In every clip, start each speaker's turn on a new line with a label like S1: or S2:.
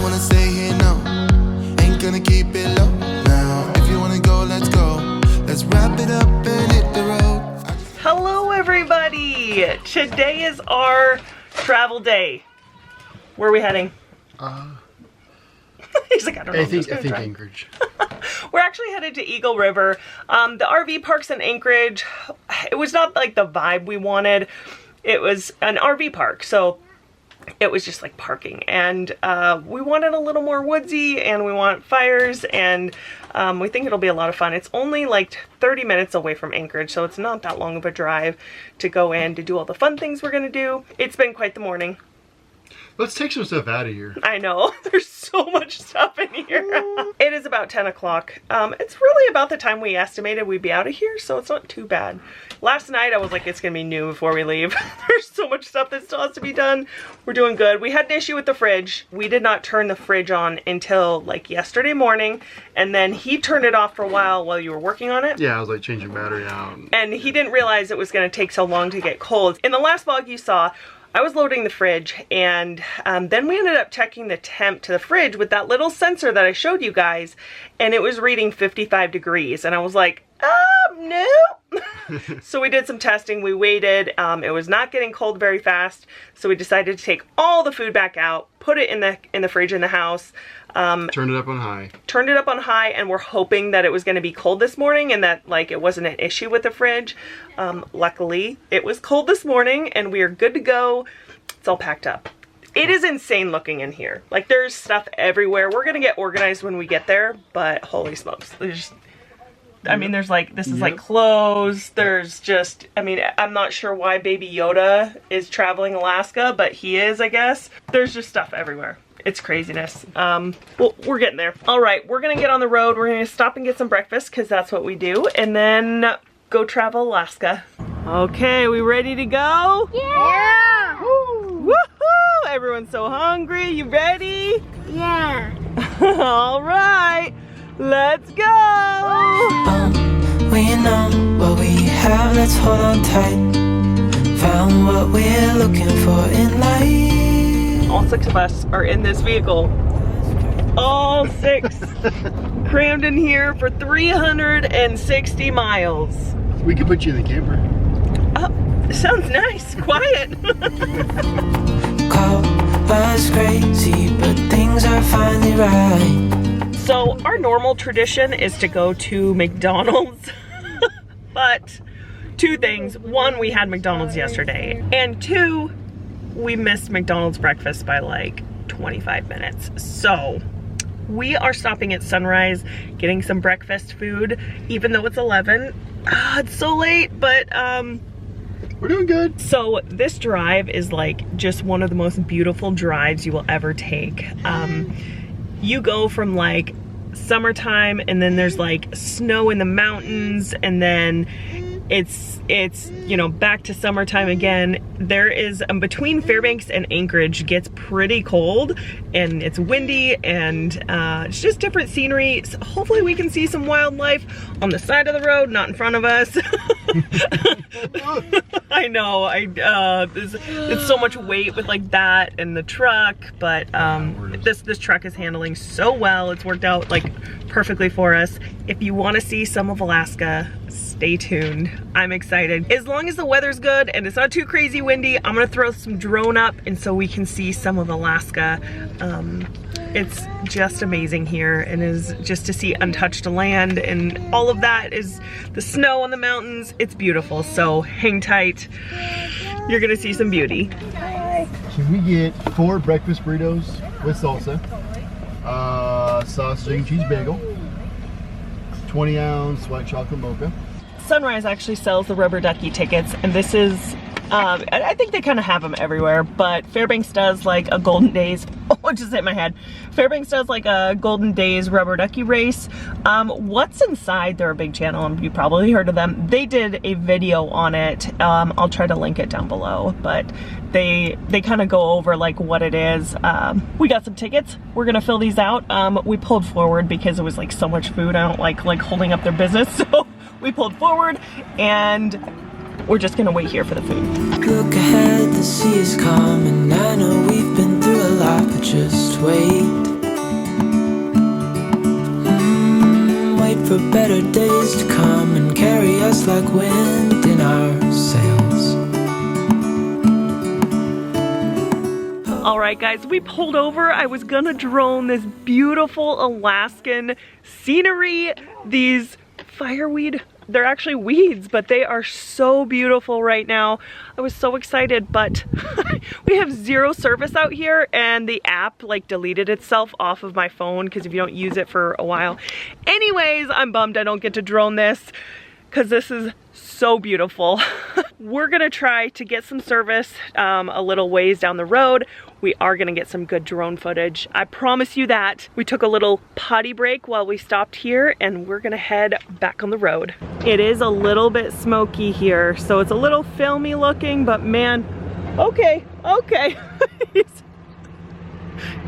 S1: don't wanna stay here, no. Ain't gonna keep it low now. If you wanna go, let's go. Let's wrap it up and hit the road.
S2: Hello everybody! Today is our travel day. Where are we heading? He's like, I don't know.
S3: I think Anchorage.
S2: We're actually headed to Eagle River. The RV parks in Anchorage, it was not like the vibe we wanted. It was an RV park, so it was just like parking. And we wanted a little more woodsy, and we want fires, and we think it'll be a lot of fun. It's only like 30 minutes away from Anchorage, so it's not that long of a drive to go in to do all the fun things we're gonna do. It's been quite the morning.
S3: Let's take some stuff out of here.
S2: I know, there's so much stuff in here. It is about 10 o'clock. It's really about the time we estimated we'd be out of here, so it's not too bad. Last night I was like, it's gonna be new before we leave. There's so much stuff that still has to be done. We're doing good. We had an issue with the fridge. We did not turn the fridge on until like yesterday morning, and then he turned it off for a while you were working on it.
S3: Yeah, I was like changing battery out.
S2: And he didn't realize it was gonna take so long to get cold. In the last vlog you saw, I was loading the fridge, and then we ended up checking the temp to the fridge with that little sensor that I showed you guys, and it was reading 55 degrees, and I was like, no. So we did some testing, we waited, it was not getting cold very fast, so we decided to take all the food back out, put it in the fridge in the house.
S3: Turned it up on high.
S2: Turned it up on high, and we're hoping that it was going to be cold this morning and that like it wasn't an issue with the fridge. Luckily, it was cold this morning and we are good to go. It's all packed up. It is insane looking in here. Like there's stuff everywhere. We're going to get organized when we get there, but holy smokes. I mean, there's like, this is like clothes. There's just, I mean, I'm not sure why Baby Yoda is traveling Alaska, but he is, I guess. There's just stuff everywhere. It's craziness. Well, we're getting there. All right, we're gonna get on the road. We're gonna stop and get some breakfast because that's what we do, and then go travel Alaska. Okay, we ready to go?
S4: Yeah!
S2: Woohoo! Everyone's so hungry. You ready?
S4: Yeah.
S2: All right, let's go!
S5: We know what we have, let's hold on tight. Found what we're looking for in life.
S2: All 6 of us are in this vehicle. All 6 crammed in here for 360 miles.
S3: We could put you in the camper.
S2: Oh, sounds nice. Quiet.
S5: Call us crazy, but things are finally right.
S2: So our normal tradition is to go to McDonald's, but 2 things. 1, we had McDonald's yesterday, and 2, we missed McDonald's breakfast by like 25 minutes. So we are stopping at Sunrise, getting some breakfast food, even though it's 11. It's so late, but
S3: we're doing good.
S2: So this drive is like just one of the most beautiful drives you will ever take. You go from like summertime, and then there's like snow in the mountains, and then it's you know, back to summertime again. There is between Fairbanks and Anchorage gets pretty cold, and it's windy, and it's just different scenery. So hopefully we can see some wildlife on the side of the road, not in front of us. I know, it's so much weight with like that and the truck, but this truck is handling so well. It's worked out like perfectly for us. If you want to see some of Alaska, stay tuned. I'm excited. As long as the weather's good and it's not too crazy windy, I'm gonna throw some drone up and so we can see some of Alaska. It's just amazing here, and is just to see untouched land, and all of that is the snow on the mountains. It's beautiful, so hang tight. You're gonna see some beauty.
S3: Can we get 4 breakfast burritos with salsa, sausage and cheese bagel, 20-ounce white chocolate mocha.
S2: Sunrise actually sells the rubber ducky tickets, and this is, I think they kind of have them everywhere, but Fairbanks does like a Golden Days, oh, it just hit my head. Fairbanks does like a Golden Days rubber ducky race. What's Inside, they're a big channel, and you probably heard of them. They did a video on it. I'll try to link it down below, but they kind of go over like what it is. We got some tickets. We're gonna fill these out. We pulled forward because it was like so much food. I don't like holding up their business, so we pulled forward, and we're just gonna wait here for the food.
S5: Look ahead, the sea is calm, and I know we've been through a lot, but just wait. for better days to come and carry us like wind in our sails.
S2: All right, guys, we pulled over. I was gonna drone this beautiful Alaskan scenery. These fireweed, they're actually weeds, but they are so beautiful right now. I was so excited, but we have zero service out here, and the app like deleted itself off of my phone because if you don't use it for a while. Anyways, I'm bummed I don't get to drone this because this is so beautiful. We're gonna try to get some service a little ways down the road. We are gonna get some good drone footage. I promise you that. We took a little potty break while we stopped here and we're gonna head back on the road. It is a little bit smoky here, so it's a little filmy looking, but man, okay.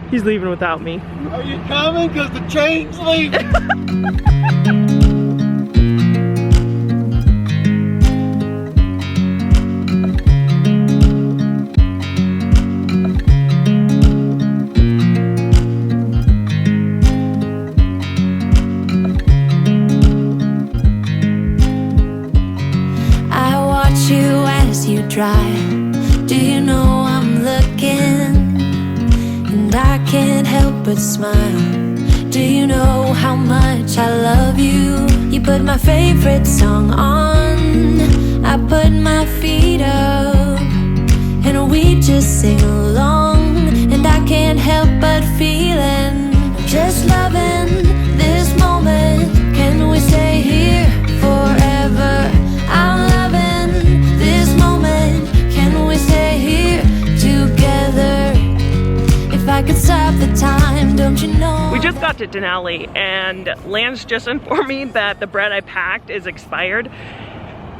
S2: He's leaving without me.
S3: Are you coming? Because the chain's leaving.
S6: Drive. Do you know I'm looking? And I can't help but smile. Do you know how much I love you? You put my favorite song on, I put my feet up, and we just sing along. And I can't help but feeling, just loving this moment. Can we stay here forever? I'm loving this moment. Can we stay here together? If I could stop the time, don't you know?
S2: We just got to Denali and Lance just informed me that the bread I packed is expired,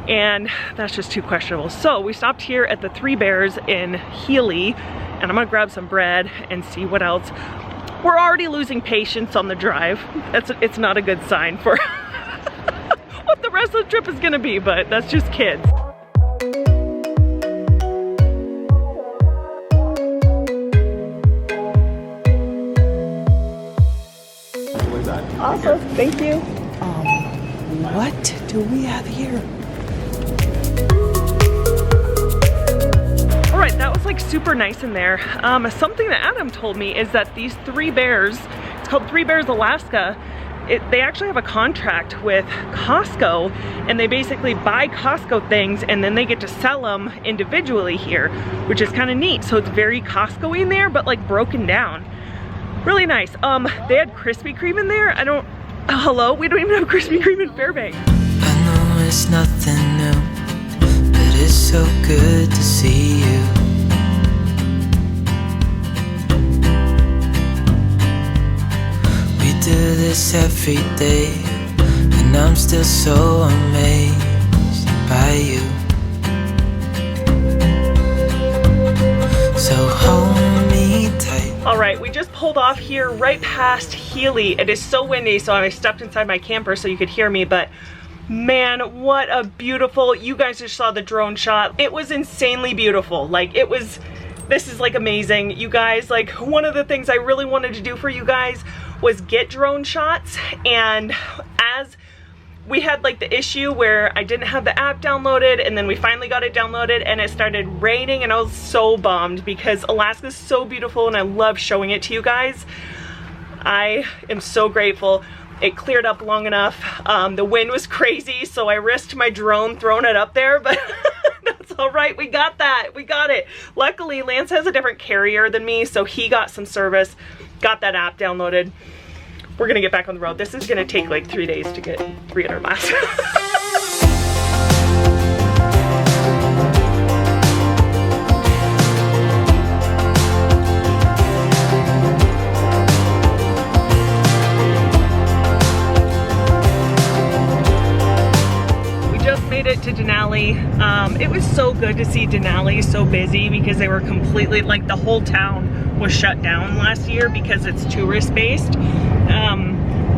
S2: and that's just too questionable. So we stopped here at the Three Bears in Healy, and I'm gonna grab some bread and see what else. We're already losing patience on the drive. It's not a good sign for what the rest of the trip is gonna be, but that's just kids. Awesome, thank you.
S7: What do we have here?
S2: All right, that was like super nice in there. Something that Adam told me is that these Three Bears, it's called Three Bears Alaska, they actually have a contract with Costco, and they basically buy Costco things and then they get to sell them individually here, which is kind of neat. So it's very Costco-y in there, but like broken down. Really nice. They had Krispy Kreme in there. Hello? We don't even have Krispy Kreme in Fairbanks.
S5: I know it's nothing new, but it's so good to see you. We do this every day, and I'm still so amazed by you. So hold me tight.
S2: All right, we just pulled off here right past Healy. It is so windy, so I stepped inside my camper so you could hear me, but man, what a beautiful, you guys just saw the drone shot. It was insanely beautiful. Like this is like amazing. You guys, like one of the things I really wanted to do for you guys was get drone shots, and as we had like the issue where I didn't have the app downloaded, and then we finally got it downloaded and it started raining, and I was so bummed because Alaska is so beautiful and I love showing it to you guys. I am so grateful. It cleared up long enough. The wind was crazy, so I risked my drone throwing it up there, but that's all right. We got that. We got it. Luckily, Lance has a different carrier than me, so he got some service, got that app downloaded. We're gonna get back on the road. This is gonna take like 3 days to get 300 miles. We just made it to Denali. It was so good to see Denali so busy because they were completely, like the whole town was shut down last year because it's tourist based.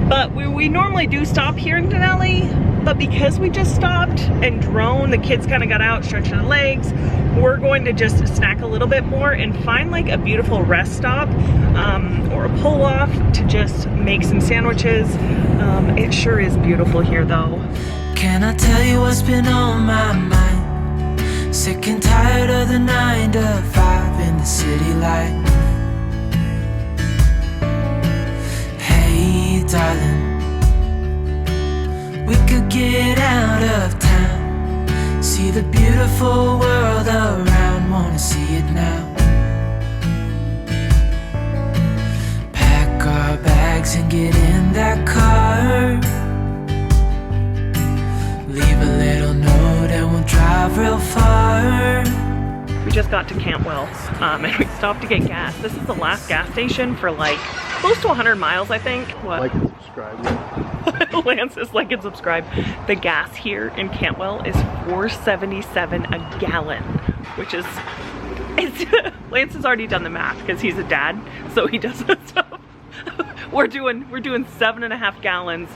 S2: But we normally do stop here in Denali, but because we just stopped and drone, the kids kind of got out, stretched their legs, we're going to just snack a little bit more and find like a beautiful rest stop or a pull off enough to just make some sandwiches. It sure is beautiful here though.
S5: Can I tell you what's been on my mind? Sick and tired of the 9 to 5 in the city life. Hey darling, we could get out of town, see the beautiful world around, wanna see it now. Pack our bags and get in that car, leave a little note and we'll drive real far.
S2: We just got to Cantwell and we stopped to get gas. This is the last gas station for like close to 100 miles, I think. What?
S3: Like and subscribe.
S2: Lance is like and subscribe. The gas here in Cantwell is $4.77 a gallon, which is, Lance has already done the math because he's a dad, so he does that stuff. We're doing 7.5 gallons,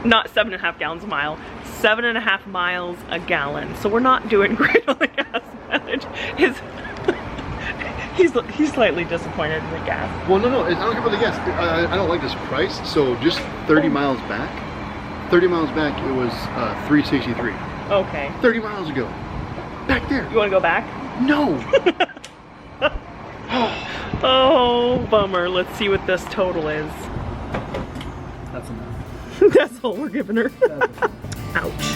S2: not 7.5 gallons a mile, 7.5 miles a gallon. So we're not doing great on the gas mileage. He's slightly disappointed in the gas.
S3: Well, no, I don't care about the gas. I don't like this price. So just 30 miles back, it was $3.63.
S2: Okay.
S3: 30 miles ago, back there.
S2: You want to go back?
S3: No.
S2: Oh, bummer. Let's see what this total is.
S3: That's enough.
S2: That's all we're giving her. Ouch.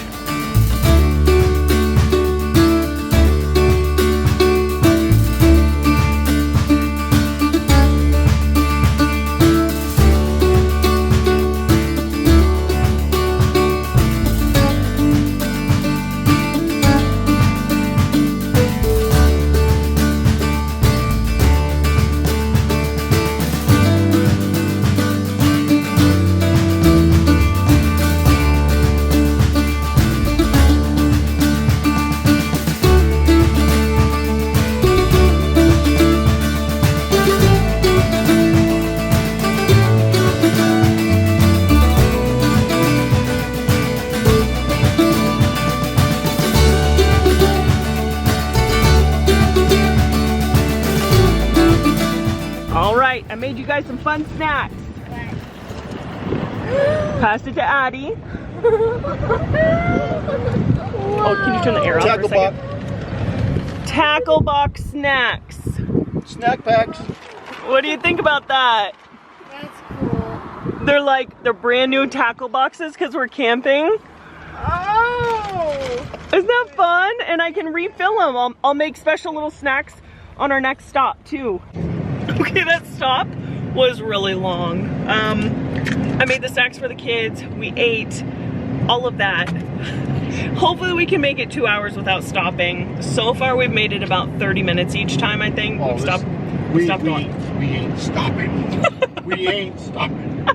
S2: I made you guys some fun snacks. Passed it to Addie. Oh, can you turn the air off for a second? Tackle box snacks.
S3: Snack packs.
S2: What do you think about that?
S4: That's cool.
S2: They're brand new tackle boxes because we're camping.
S4: Oh!
S2: Isn't that fun? And I can refill them. I'll make special little snacks on our next stop too. Okay, that stop was really long. I made the snacks for the kids. We ate all of that. Hopefully we can make it 2 hours without stopping. So far we've made it about 30 minutes each time, I think.
S3: Oh,
S2: We've stopped going.
S3: We ain't stopping. We ain't stopping.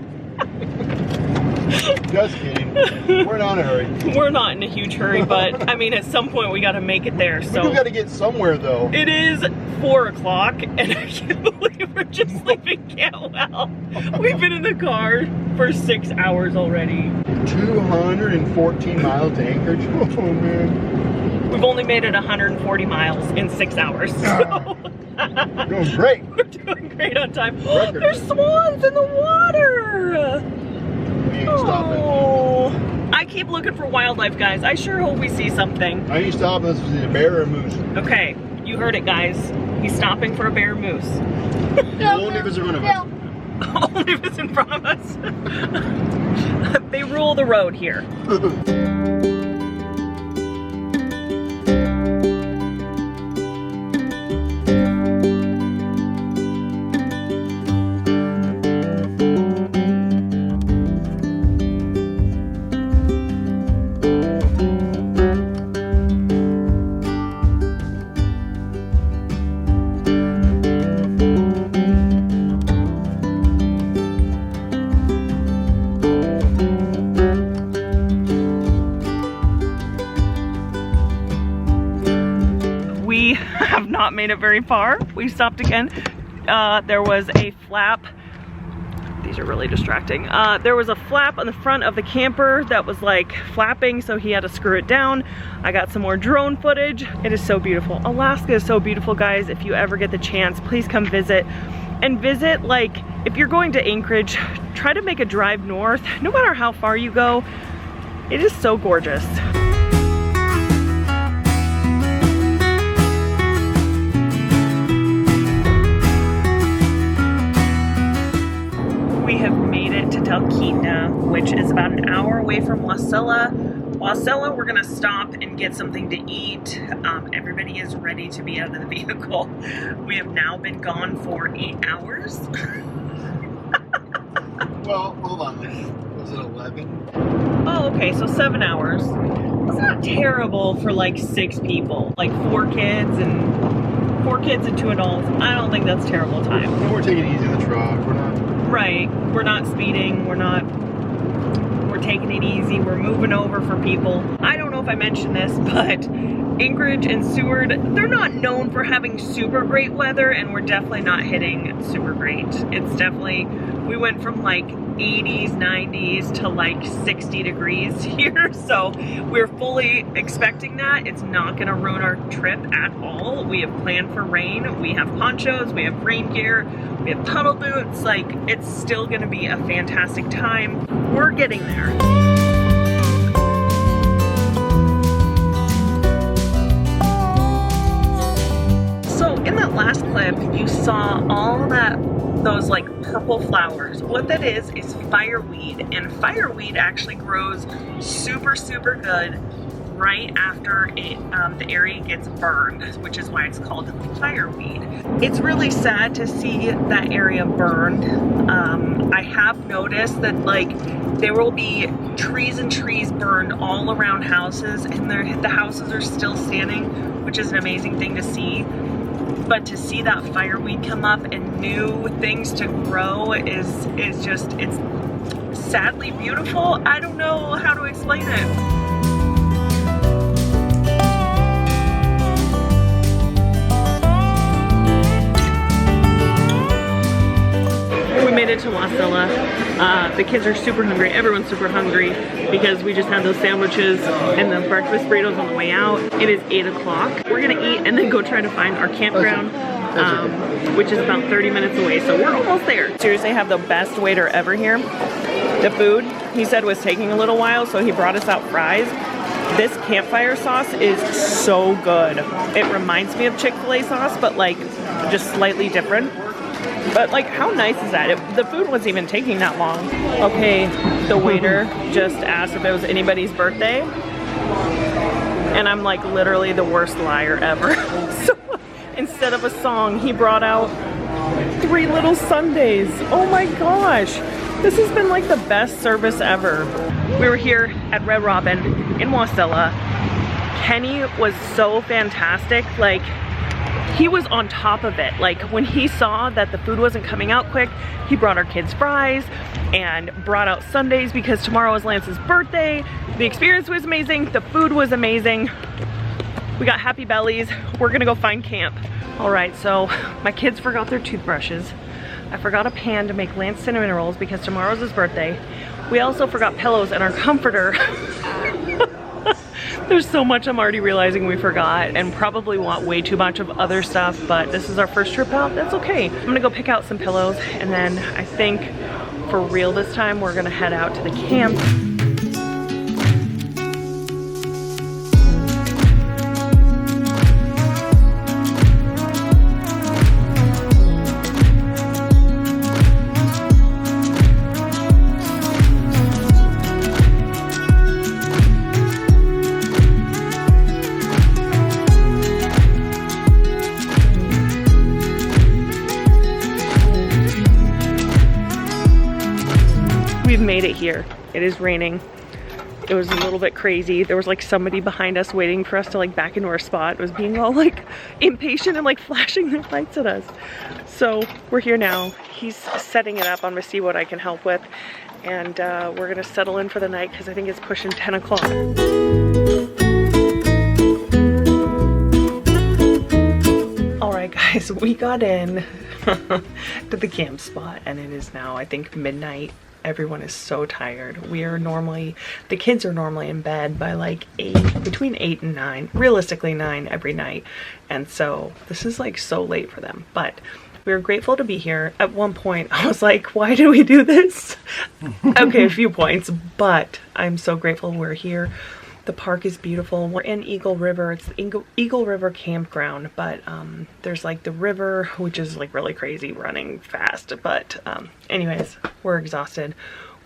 S3: Just kidding. We're not in a hurry.
S2: We're not in a huge hurry, but I mean at some point we gotta make it there. So
S3: we do gotta get somewhere though.
S2: it is 4 o'clock and I can't believe we're just leaving Cantwell. We've been in the car for 6 hours already.
S3: 214 miles to Anchorage. Oh man.
S2: We've only made it 140 miles in 6 hours. So.
S3: Doing great.
S2: We're doing great on time. There's swans in the water.
S3: We ain't stopping.
S2: Oh, I keep looking for wildlife, guys. I sure hope we see something.
S3: I ain't stopping. This is a bear or moose.
S2: Okay, you heard it, guys. He's stopping for a bear moose.
S3: Only if it's in front of us.
S2: Only if it's in front of us. They rule the road here. We have not made it very far. We stopped again. There was a flap. These are really distracting. There was a flap on the front of the camper that was like flapping, so he had to screw it down. I got some more drone footage. It is so beautiful. Alaska is so beautiful, guys. If you ever get the chance, please come visit. And visit like if you're going to Anchorage, try to make a drive north. No matter how far you go, it is so gorgeous. We have made it to Talkeetna, which is about an hour away from Wasilla. Wasilla, we're gonna stop and get something to eat. Everybody is ready to be out of the vehicle. We have now been gone for 8 hours.
S3: Well, hold on. Was it 11?
S2: Oh, okay, so 7 hours. That's not terrible for like 6 people, like 4 kids and 2 adults. I don't think that's terrible time.
S3: And we're taking it easy in the truck. We're not.
S2: Right, we're not speeding, we're taking it easy, we're moving over for people. I don't know if I mentioned this, but Anchorage and Seward, they're not known for having super great weather, and we're definitely not hitting super great. It's definitely, we went from like 80s, 90s to like 60 degrees here, so we're fully expecting that. It's not gonna ruin our trip at all. We have planned for rain, we have ponchos, we have rain gear, we have tunnel boots. Like, it's still gonna be a fantastic time. We're getting there. So in that last clip, you saw all those like purple flowers. What that is fireweed, and fireweed actually grows super, super good right after the area gets burned, which is why it's called fireweed. It's really sad to see that area burned. I have noticed that like there will be trees and trees burned all around houses, and the houses are still standing, which is an amazing thing to see. But to see that fireweed come up and new things to grow is just, it's sadly beautiful. I don't know how to explain it. We made it to Wasilla. The kids are super hungry. Everyone's super hungry because we just had those sandwiches and the breakfast burritos on the way out. It is 8 o'clock. We're gonna eat and then go try to find our campground, which is about 30 minutes away. So we're almost there. Seriously, have the best waiter ever here. The food, he said, was taking a little while, so he brought us out fries. This campfire sauce is so good. It reminds me of Chick-fil-A sauce, but like just slightly different. But like, how nice is that? The food wasn't even taking that long. Okay, the waiter just asked if it was anybody's birthday. And I'm like literally the worst liar ever. So instead of a song, he brought out 3 little sundaes. Oh my gosh. This has been like the best service ever. We were here at Red Robin in Wasilla. Kenny was so fantastic. Like, he was on top of it. Like, when he saw that the food wasn't coming out quick, he brought our kids fries and brought out sundaes because tomorrow is Lance's birthday. The experience was amazing. The food was amazing. We got happy bellies. We're gonna go find camp. All right, so my kids forgot their toothbrushes. I forgot a pan to make Lance cinnamon rolls because tomorrow's his birthday. We also forgot pillows and our comforter. There's so much I'm already realizing we forgot, and probably want way too much of other stuff, but this is our first trip out. That's okay. I'm gonna go pick out some pillows, and then I think for real this time we're gonna head out to the camp. We've made it here. It is raining. It was a little bit crazy. There was like somebody behind us waiting for us to like back into our spot. It was being all like impatient and like flashing their lights at us. So we're here now. He's setting it up. I'm gonna see what I can help with. And we're gonna settle in for the night because I think it's pushing 10 o'clock. All right guys, we got in to the camp spot and it is now, I think, midnight. Everyone is so tired. We are normally, the kids are normally in bed by like 8, between 8 and 9, realistically 9 every night. And so this is like so late for them, but We were grateful to be here. At one point, I was like, why do we do this? Okay, a few points, but I'm so grateful we're here. The park is beautiful. We're in Eagle River. It's the Eagle River campground, but there's like the river, which is like really crazy, running fast. But anyways, we're exhausted.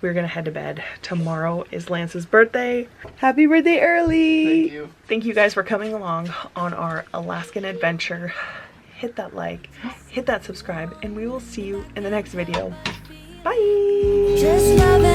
S2: We're gonna head to bed. Tomorrow is Lance's birthday. Happy birthday early!
S3: Thank you.
S2: Thank you guys for coming along on our Alaskan adventure. Hit that like, hit that subscribe, and we will see you in the next video. Bye!
S6: Just loving